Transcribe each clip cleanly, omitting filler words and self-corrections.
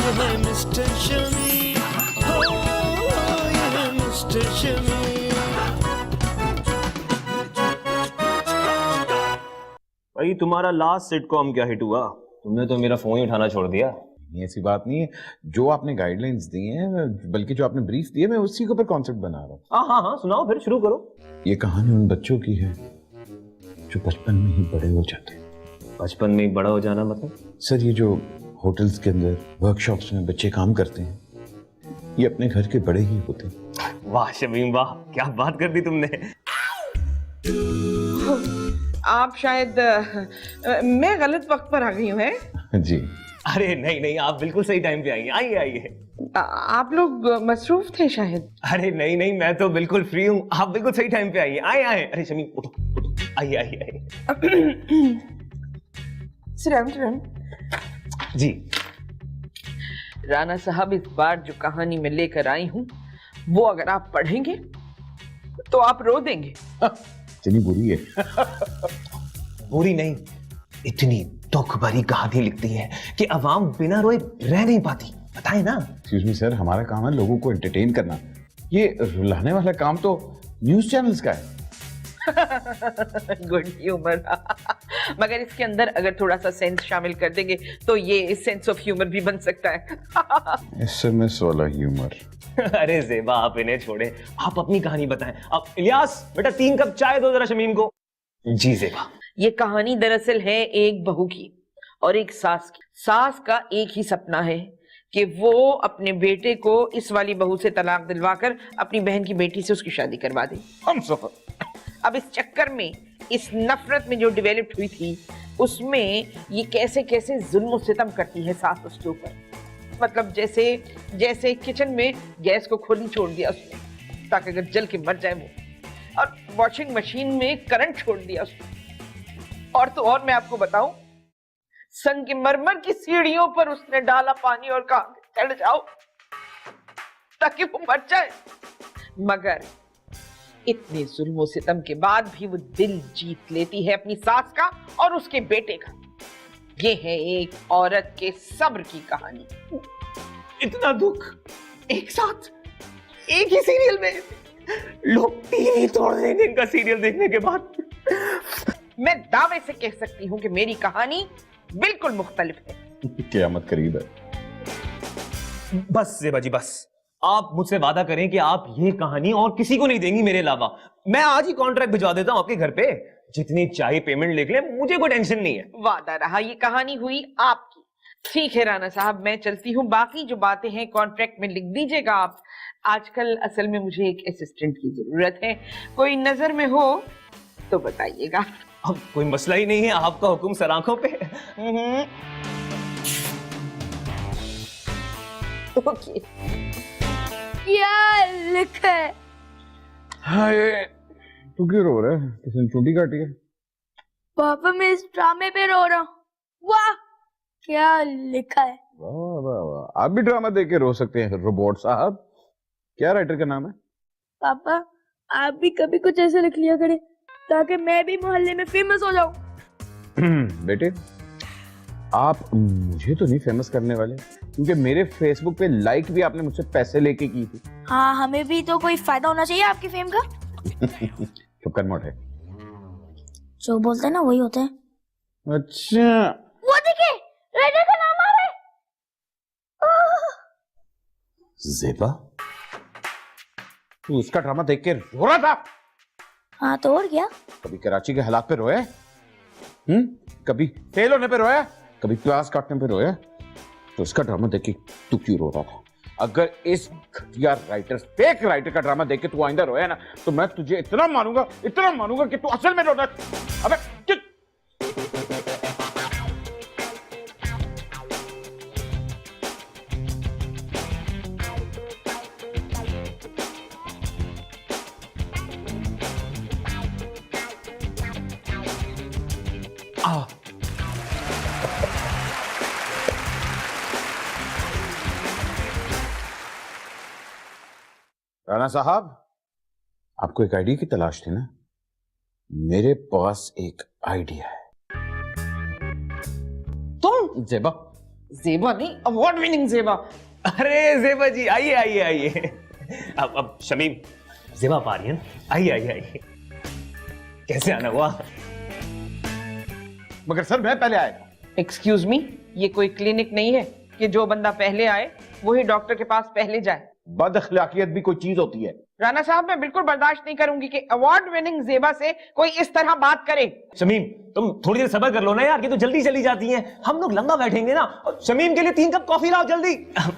ये है मिस्टर शमी, हो ये है मिस्टर शमी। भाई तुम्हारा लास्ट सिटकॉम क्या हिट हुआ? तुमने तो मेरा फोन ही उठाना छोड़ दिया। ये ऐसी बात नहीं है, जो आपने गाइडलाइंस दी हैं, बल्कि जो आपने ब्रीफ दिए, मैं उसी के ऊपर कॉन्सेप्ट बना रहा हूँ। हाँ, सुनाओ फिर, शुरू करो। ये कहानी उन बच्चों की है जो बचपन में ही बड़े हो जाते हैं। बचपन में ही बड़ा हो जाना मतलब? सर, ये जो होटल्स के अंदर वर्कशॉप्स में बच्चे काम करते हैं, ये अपने घर के बड़े ही होते हैं। वाह शमीम वाह, क्या बात कर दी तुमने। आप शायद मैं गलत वक्त पर आ गई हूँ, है? जी। अरे नहीं, आप बिल्कुल सही टाइम पे आइए, आइए। आप लोग मसरूफ थे शायद। अरे नहीं, मैं तो बिल्कुल फ्री हूँ, आप बिल्कुल सही टाइम पे आइए, आइए। अरे शमीम उठो, आइए। सिरम जी। राना साहब, इस बार जो कहानी मैं लेकर आई हूँ वो अगर आप पढ़ेंगे तो आप रो देंगे। इतनी बुरी है? बुरी नहीं, इतनी दुख भरी कहानी लिखती है कि अवाम बिना रोए रह नहीं पाती, बताए ना। एक्सक्यूज मी सर, हमारा काम है लोगों को एंटरटेन करना, ये रुलाने वाला काम तो न्यूज चैनल्स का है। Good humour. मगर इसके अंदर अगर थोड़ा सा सेंस शामिल कर देंगे तो ये सेंस ऑफ ह्यूमर भी बन सकता है। एसएमएस वाला ह्यूमर। अरे जेबा, आप इन्हें छोड़े, आप अपनी कहानी बताएं। अब इलियास बेटा, 3 कप चाय दो जरा शमीम को। जी जेबा। ये कहानी दरअसल है एक बहू की और एक सास की। सास का एक ही सपना है कि वो अपने बेटे को इस वाली बहू से तलाक दिलवाकर अपनी बहन की बेटी से उसकी शादी करवा दे। हम सफर। अब इस चक्कर में, इस नफरत में जो डेवलप हुई थी, उसमें ये कैसे कैसे जुल्म सितम करती है सास उसके ऊपर। मतलब जैसे किचन में गैस को खोली छोड़ दिया उसने ताकि अगर जल के मर जाए वो, और वॉशिंग मशीन में करंट छोड़ दिया उसने, और तो और मैं आपको बताऊं, संगमरमर की सीढ़ियों पर उसने डाला पानी और कहा चढ़ जाओ ताकि वो मर जाए। मगर इतने जुल्म सितम के बाद भी वो दिल जीत लेती है अपनी सास का और उसके बेटे का। ये है एक औरत के सब्र की कहानी। इतना दुख एक साथ एक ही सीरियल में, लोग टीवी तोड़ देंगे इनका सीरियल देखने के बाद। मैं दावे से कह सकती हूँ कि मेरी कहानी बिल्कुल मुख्तलिफ है। क़यामत करीब है। बस जेबा जी बस, आप मुझसे वादा करें कि आप ये कहानी और किसी को नहीं देंगी मेरे अलावा। मैं आज ही कॉन्ट्रैक्ट भिजवा देता हूँ आपके घर पे, जितनी चाहिए पेमेंट लिख ले, मुझे कोई टेंशन नहीं है। वादा रहा, ये कहानी हुई आपकी। ठीक है राना साहब, मैं चलती हूँ, बाकी जो बातें हैं कॉन्ट्रैक्ट में लिख दीजिएगा आप। आजकल असल में मुझे एक असिस्टेंट की जरूरत है, कोई नजर में हो तो बताइएगा। अब कोई मसला ही नहीं है, आपका हुक्म सर आंखों पे। ओके। क्या लिखा है? हाँ, ये तू क्यों रो रहा है? किसी ने चोटी काटी है? पापा, मैं इस ड्रामे पे रो रहा हूँ। वाह, क्या लिखा है? वाह वाह वाह, आप भी ड्रामा देख के रो सकते हैं रोबोट साहब। क्या राइटर का नाम है? पापा, आप भी कभी कुछ ऐसे लिख लिया करें ताकि मैं भी मोहल्ले में फेमस हो जाऊं। बेटे, आप मुझे तो नहीं फेमस करने वाले, क्योंकि मेरे फेसबुक पे लाइक भी आपने मुझसे पैसे लेके की थी। हाँ, हमें भी तो कोई फायदा होना चाहिए आपकी फेम का। चुप कर मोटे। जो बोलते हैं ना वही होते हैं। अच्छा, वो देखिए, राइटर का नाम आ रहा है। ज़ेबा, तू उसका ड्रामा देख के रो रहा था? हाँ तो और क्या? कभी कराची के हालात पे रोया? कभी फेल होने पे रोया? कभी प्याज काटने पे रोया? तो उसका ड्रामा देख के तू क्यों रो रहा था? अगर इस घटिया राइटर, फेक राइटर का ड्रामा देख के तू आइंदा रोया ना, तो मैं तुझे इतना मानूंगा कि तू असल में रो रहा है। अबे चुप। राणा साहब, आपको एक आइडिया की तलाश थी ना? मेरे पास एक आइडिया है। तुम? ज़ेबा, जेबा नहीं, अवार्ड विनिंग जेबा। अरे जेबा जी आइए आइए आइए। अब शमीम, जेबा आ रही है ना? आइए आइए आइए। कैसे आना हुआ? मगर सर मैं पहले आया था। एक्सक्यूज मी, ये कोई क्लिनिक नहीं है कि जो बंदा पहले आए वही डॉक्टर के पास पहले जाए। बद अखलाकियत भी कोई चीज होती है। राणा साहब, मैं बिल्कुल बर्दाश्त नहीं करूंगी कि अवार्ड विनिंग जेबा से कोई इस तरह बात करे। शमीम, तुम थोड़ी देर सब्र कर लो ना यार, ये तो जल्दी चली जाती हैं। हम लोग लंबा बैठेंगे ना। और शमीम के लिए 3 कप कॉफी लाओ जल्दी।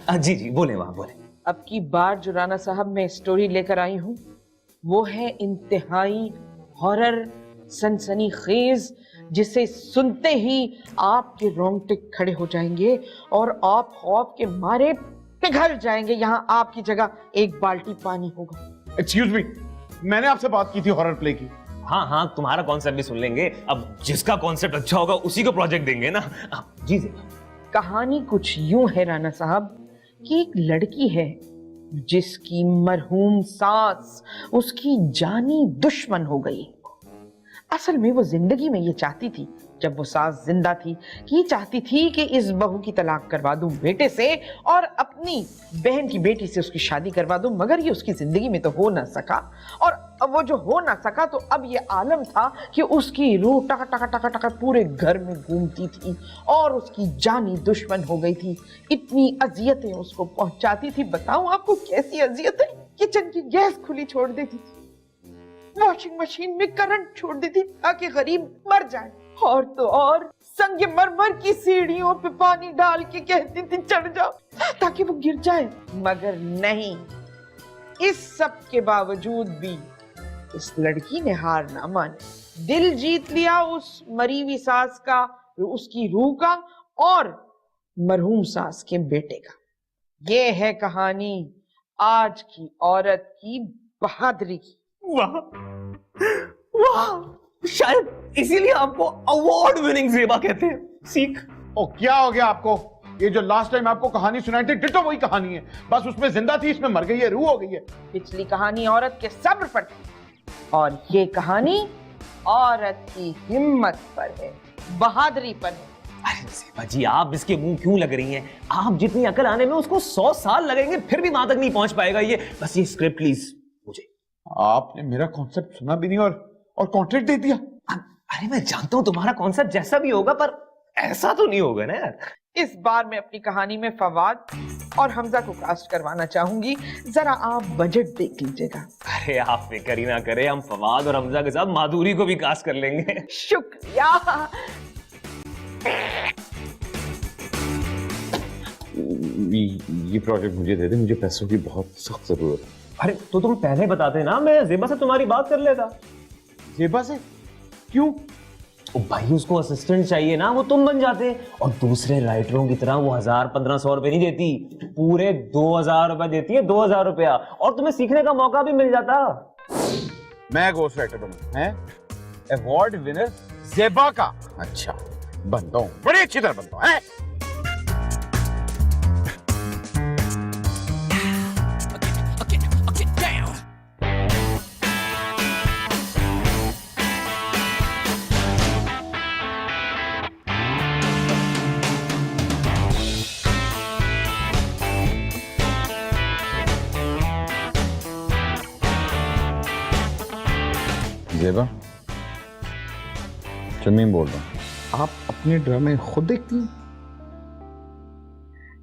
जी जी, बोले वहां बोले। अब की बार जो राणा साहब मैं स्टोरी लेकर आई हूँ वो है इंतहाई हॉरर, सनसनीखेज, जिसे सुनते ही आपके रोंगटे खड़े हो जाएंगे और आप खौफ के मारे पिघल जाएंगे। यहाँ आपकी जगह एक बाल्टी पानी होगा। एक्सक्यूज मी, मैंने आपसे बात की थी हॉरर प्ले की। हाँ हाँ, तुम्हारा कॉन्सेप्ट भी सुन लेंगे। अब जिसका कॉन्सेप्ट अच्छा होगा उसी को प्रोजेक्ट देंगे ना। जी जी। कहानी कुछ यूं है राणा साहब कि एक लड़की है जिसकी मरहूम सास उसकी जानी दुश्मन हो गई। असल में वो जिंदगी में ये चाहती थी, जब वो सास जिंदा थी, कि ये चाहती थी कि इस बहू की तलाक करवा दूं बेटे से और अपनी बहन की बेटी से उसकी शादी करवा दूं, मगर ये उसकी जिंदगी में तो हो ना सका। और अब वो जो हो ना सका तो अब ये आलम था कि उसकी रूह टका टका टका टका पूरे घर में घूमती थी और उसकी जानी दुश्मन हो गई थी। इतनी अजियतें उसको पहुंचाती थी, बताऊं आपको कैसी अजियतें। किचन की गैस खुली छोड़ देती थी, वॉशिंग मशीन में करंट छोड़ देती ताकि गरीब मर जाए, और तो और संगमरमर की सीढ़ियों पे पानी डाल के कहती थी चढ़ जाओ ताकि वो गिर जाए। मगर नहीं, इस सब के बावजूद भी इस लड़की ने हार ना मानी, दिल जीत लिया उस मरी हुई सास का, उसकी रूह का और मरहूम सास के बेटे का। ये है कहानी आज की औरत की बहादुरी की। वाह वाह, शायद इसीलिए आपको अवार्ड विनिंग जेबा कहते हैं। सीख। ओ क्या हो गया आपको? ये जो लास्ट टाइम आपको कहानी सुनाई थी डिटो वही कहानी है, बस उसमें जिंदा थी, इसमें मर गई है, रूह हो गई है। पिछली कहानी औरत के सब्र पर थी और ये कहानी औरत की हिम्मत पर है, बहादुरी पर है। अरे जेबा जी, आप इसके मुंह क्यों लग रही हैं? आप जितनी अकल आने में उसको 100 साल लगेंगे, फिर भी वहां तक नहीं पहुंच पाएगा ये। बस ये स्क्रिप्ट प्लीज मुझे। आपने मेरा कॉन्सेप्ट सुना भी नहीं और कॉन्ट्रैक्ट दे दिया। अरे मैं जानता हूं तुम्हारा कॉन्सेप्ट जैसा भी होगा, पर ऐसा तो नहीं होगा ना यार। इस बार मैं अपनी कहानी में फवाद और हमजा को कास्ट करवाना चाहूंगी, जरा आप बजट देख लीजिएगा। अरे आप फिक्र ही ना करें, हम फवाद और हमजा के साथ माधुरी को भी कास्ट कर लेंगे। शुक्रिया। ये प्रोजेक्ट मुझे दे दे, मुझे पैसों की बहुत सख्त जरूरत है। अरे तो तुम पहले बताते ना, मैं जेबा से तुम्हारी बात कर लेता। जेबा से? क्यों? ओ भाई, उसको असिस्टेंट चाहिए ना, वो तुम बन जाते। और दूसरे राइटरों की तरह वो 1000-1500 रुपए नहीं देती, पूरे 2000 रुपए देती है, 2000 रुपया। और तुम्हें सीखने का मौका भी मिल जाता। मैं घोस्ट राइटर बनूं, हैं? अवार्ड विनर जेबा का? अच्छा, बनता हूं, बड़ी अच्छी तरह बनता हूं, हैं? जेबा, शमीम बोल रहा हूँ। आप अपने ड्रामे खुद देखती हैं?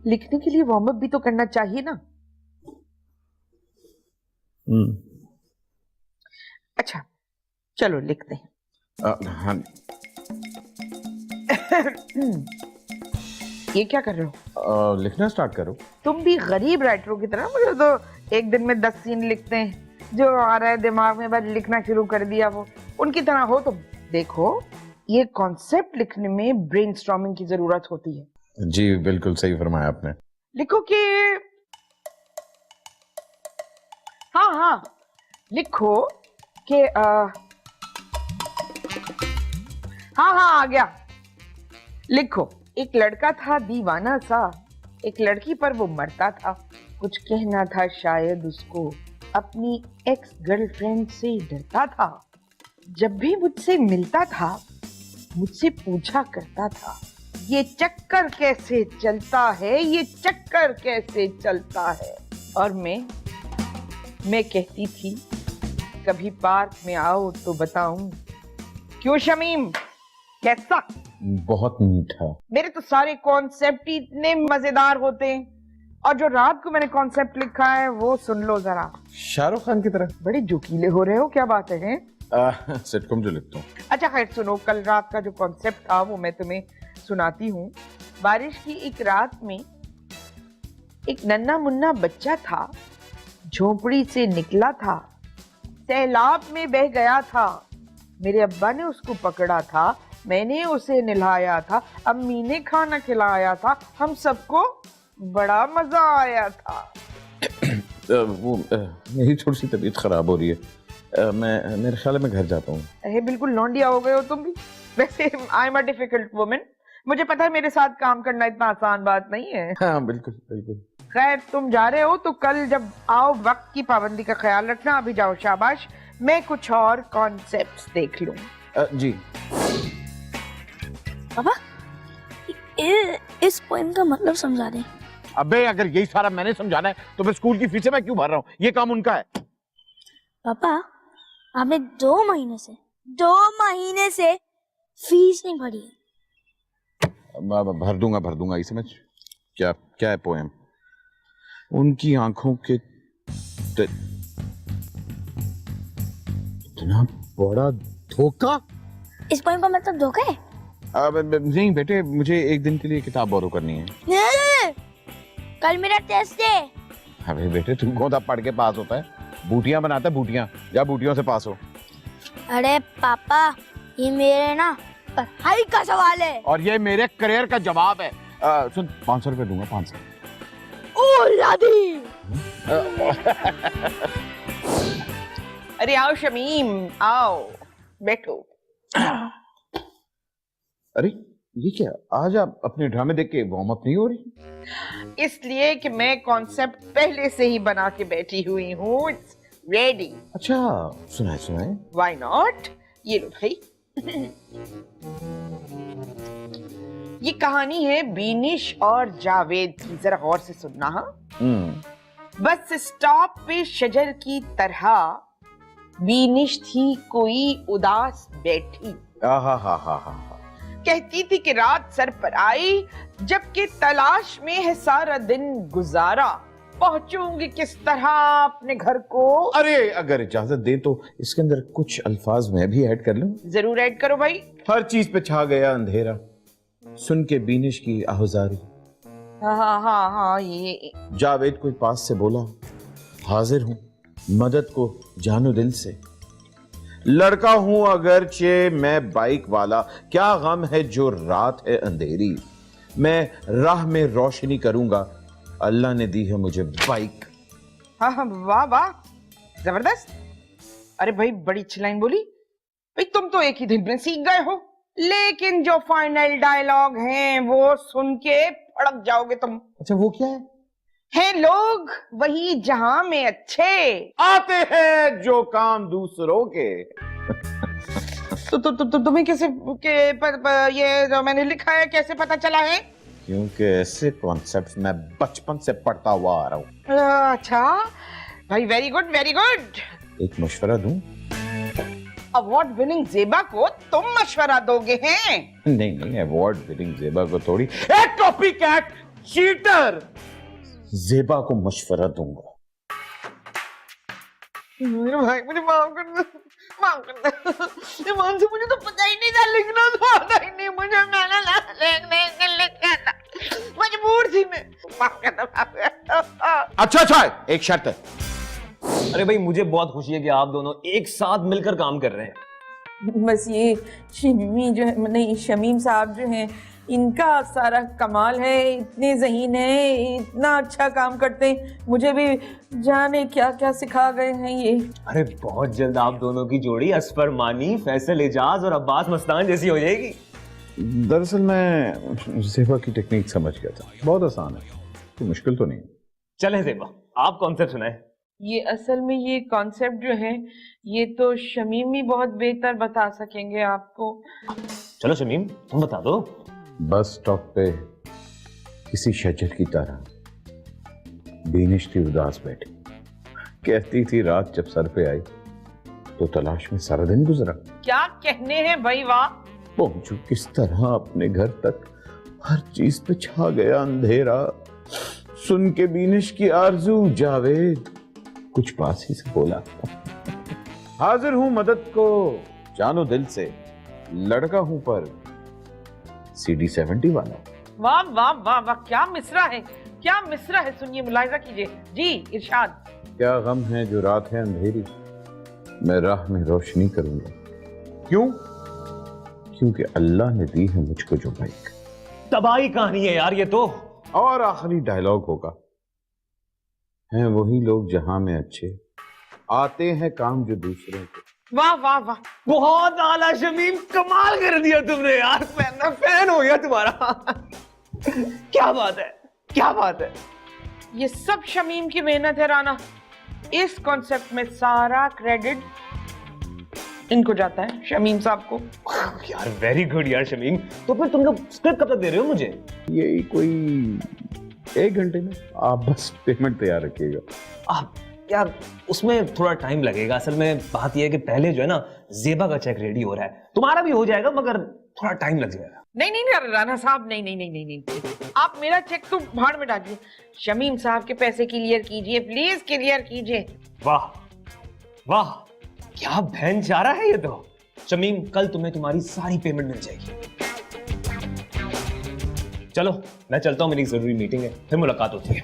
लिखने के लिए वार्म अप भी तो करना चाहिए ना। अच्छा चलो लिखते हैं। हाँ। ये क्या कर रहे हो? लिखना स्टार्ट करो। तुम भी गरीब राइटरों की तरह, मुझे तो एक दिन में 10 सीन लिखते हैं, जो आ रहा है दिमाग में बस लिखना शुरू कर दिया। वो उनकी तरह हो तो देखो, ये कॉन्सेप्ट लिखने में ब्रेनस्टॉर्मिंग की जरूरत होती है। जी बिल्कुल सही फरमाया आपने। लिखो कि हाँ लिखो कि हाँ आ गया। लिखो, एक लड़का था दीवाना सा, एक लड़की पर वो मरता था। कुछ कहना था शायद उसको, अपनी एक्स गर्लफ्रेंड से डरता था। जब भी मुझसे मिलता था मुझसे पूछा करता था, ये चक्कर कैसे चलता है, ये चक्कर कैसे चलता है। और मैं कहती थी कभी पार्क में आओ तो बताऊं। क्यों शमीम, कैसा? बहुत मीठा। मेरे तो सारे कॉन्सेप्ट ही इतने मजेदार होते हैं, और जो रात को मैंने कॉन्सेप्ट लिखा है वो सुन लो जरा। शाहरुख खान की तरह। बड़े जोकीले हो रहे हो, क्या बात है? सिटकॉम जो लिखता हूँ। अच्छा खैर सुनो, कल रात का जो कॉन्सेप्ट था वो मैं तुम्हें सुनाती हूँ। बारिश की एक रात में एक नन्हा मुन्ना बच्चा था, झोपड़ी से निकला था, सैलाब में बह गया था। मेरे अब्बा ने उसको पकड़ा था, मैंने उसे नहलाया था, अम्मी ने खाना खिलाया था, हम सबको बड़ा मजा आया था। मेरी थोड़ी सी तबीयत खराब हो रही है, मैं मेरे ख्याल में घर जाता हूँ। अरे बिल्कुल लौंडिया हो गए हो तुम भी। वैसे I am a difficult woman, मुझे पता है मेरे साथ काम करना इतना आसान बात नहीं है। हाँ बिल्कुल बिल्कुल। खैर तुम जा रहे हो तो कल जब आओ वक्त की पाबंदी का ख्याल रखना। अभी जाओ, शाबाश। मैं कुछ और कॉन्सेप्ट्स देख लूं। जी। पापा, इस पोएम का मतलब समझा दें। अबे अगर यही सारा मैंने समझाना है तो फिर स्कूल की फीसें मैं क्यों भर रहा हूँ? ये काम उनका है। पापा, आपने 2 महीने से फीस नहीं भरी है। भर दूंगा। इसे मैं क्या क्या है पोएम? उनकी आंखों के इतना बड़ा धोखा। इस पोएम का मतलब धोखा है? नहीं बेटे, मुझे एक दिन के लिए किताब बोरो करनी है। नहीं, कल मेरा टेस्ट है। अबे बेटे, तू कौन सा पढ़ के पास होता है? बूटियां बनाता है, बूटियां। जा बूटियों से पास हो। अरे पापा, ये मेरे ना पढ़ाई का सवाल है। और ये मेरे करियर का जवाब है। सुन, 500 रुपए दूंगा, 500। ओ लादी। अरे आओ शमीम, आओ बैठो। अरे ये क्या, आज आप अपने ड्रामे देख के वार्म अप नहीं हो रही? इसलिए कि मैं कॉन्सेप्ट पहले से ही बना के बैठी हुई हूँ। It's ready. अच्छा, सुनाए। Why not? ये लो भाई। ये कहानी है बीनिश और जावेद की, जरा गौर से सुनना। हाँ, बस स्टॉप पे शजर की तरह बीनिश थी कोई उदास बैठी। कहती थी कि रात सर पर आई, जबकि तलाश में है सारा दिन गुजारा, पहुंचूंगी किस तरह अपने घर को। अरे अगर इजाजत दे तो इसके अंदर कुछ अल्फाज मैं भी ऐड कर लूं? जरूर ऐड करो भाई। हर चीज पे छा गया अंधेरा, सुन के बीनिश की आहुजारी। हाँ, ये जावेद कोई पास से बोला, हाजिर हूं मदद को जानो दिल से। लड़का हूं अगरचे मैं बाइक वाला, क्या गम है जो रात है अंधेरी। मैं राह में रोशनी करूंगा, अल्लाह ने दी है मुझे बाइक। हाँ, वाह, जबरदस्त। अरे भाई, बड़ी अच्छी लाइन बोली भाई। तुम तो एक ही दिन में सीख गए हो, लेकिन जो फाइनल डायलॉग हैं वो सुन के फड़क जाओगे तुम। अच्छा, वो क्या है? लोग वही जहां में अच्छे आते हैं जो काम दूसरों के। तो तुम्हें कैसे ये जो मैंने लिखा है कैसे पता चला है? क्योंकि ऐसे कॉन्सेप्ट्स मैं बचपन से पढ़ता हुआ आ रहा हूँ। अच्छा भाई, वेरी गुड। एक मशवरा दूं? अवार्ड विनिंग जेबा को तुम मशवरा दोगे हैं? नहीं, अवार्ड विनिंग जेबा को थोड़ी, एक कॉपी कैट चीटर जेबा को मशवरा दूंगा। भाई मुझे माफ कर दो। मुझे तो पता ही नहीं था, लिखना तो आता ही नहीं मुझे। मजबूर थी मैं। माफ कर दो। अच्छा, एक शर्त है। अरे भाई, मुझे बहुत खुशी है कि आप दोनों एक साथ मिलकर काम कर रहे हैं। बस ये शमीम साहब जो हैं, इनका सारा कमाल है। इतने ज़हीन है, इतना अच्छा काम करते हैं। मुझे भी जाने क्या क्या सिखा गए हैं ये। अरे बहुत जल्द आप दोनों की जोड़ी असफर मानी, फैसल एजाज और अब्बास मस्तान जैसी हो जाएगी। दरअसल मैं ज़ेबा की टेक्निक समझ गया था, बहुत आसान है, कोई मुश्किल तो नहीं। चलें ज़ेबा, आप कॉन्सेप्ट सुनाए। ये असल में ये कॉन्सेप्ट जो है ये तो शमीम ही बहुत बेहतर बता सकेंगे आपको। चलो शमीम, तुम बता दो। बस स्टॉप पे किसी शजर की तरह बीनिश थी, उदास बैठी। कहती थी रात जब सर पे आई तो तलाश में सारा दिन गुजरा। क्या कहने हैं भाई, वाह। पहुंचू किस तरह अपने घर तक, हर चीज पे छा गया अंधेरा। सुन के बीनिश की आरजू जावेद कुछ पास ही से बोला, हाजिर हूं मदद को जानो दिल से, लड़का हूं पर CD 70 वाला। वाह वाह वाह वाह, क्या मिसरा है, क्या मिसरा है। सुनिए, मुलाहिजा कीजिए जी, इरशाद। क्या गम है जो रात है अंधेरी, मैं राह में रोशनी करूंगा। क्यों? क्योंकि अल्लाह ने दी है मुझको जो बाइक। तबाही कहानी है यार ये तो। और आखिरी डायलॉग होगा, हैं वही लोग जहां में अच्छे, आते हैं काम जो दूसरों के। वाह वाह वाह, बहुत आला शमीम, कमाल कर दिया तुमने यार, मैं फैन हो गया तुम्हारा। क्या बात है, क्या बात है। ये सब शमीम की मेहनत है राना। इस कॉन्सेप्ट में सारा क्रेडिट इनको जाता है, शमीम साहब को। यार वेरी गुड यार शमीम। तो फिर तुम लोग स्क्रिप्ट कब तक दे रहे हो मुझे? यही कोई 1 घंटे में। आप बस पेमेंट तैयार रखिएगा। यार उसमें थोड़ा टाइम लगेगा। असल में बात यह है कि पहले जो है ना, जेबा का चेक रेडी हो रहा है, तुम्हारा भी हो जाएगा मगर थोड़ा टाइम लग जाएगा। नहीं नहीं नहीं राना साहब, नहीं नहीं नहीं नहीं नहीं, आप मेरा चेक तो भाड़ में डालिए। शमीम साहब के पैसे क्लियर कीजिए, प्लीज क्लियर कीजिए। वाह वाह, क्या बहन जा रहा है ये तो। शमीम, कल तुम्हें तुम्हारी सारी पेमेंट मिल जाएगी। चलो मैं चलता हूं, मेरी जरूरी मीटिंग है, फिर मुलाकात होती है।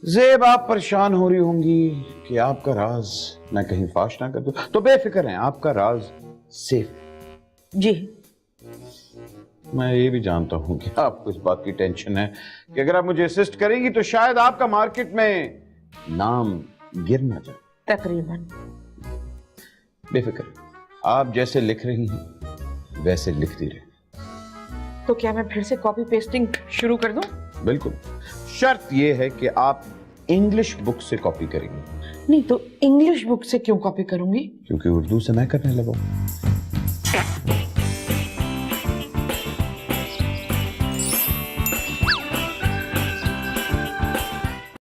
जेब, आप परेशान हो रही होंगी कि आपका राज मैं कहीं फाश ना कर दूं, तो बेफिक्र हैं, आपका राज सेफ। जी, मैं ये भी जानता हूं कि आपको इस बात की टेंशन है कि अगर आप मुझे असिस्ट करेंगी तो शायद आपका मार्केट में नाम गिर ना जाए। तकरीबन। बेफिक्र, आप जैसे लिख रही हैं वैसे लिखती रहे। तो क्या मैं फिर से कॉपी पेस्टिंग शुरू कर दूं? बिल्कुल, शर्त यह है कि आप इंग्लिश बुक से कॉपी करेंगे। नहीं तो इंग्लिश बुक से क्यों कॉपी करूंगी? क्योंकि उर्दू से मैं करने लगा हूं।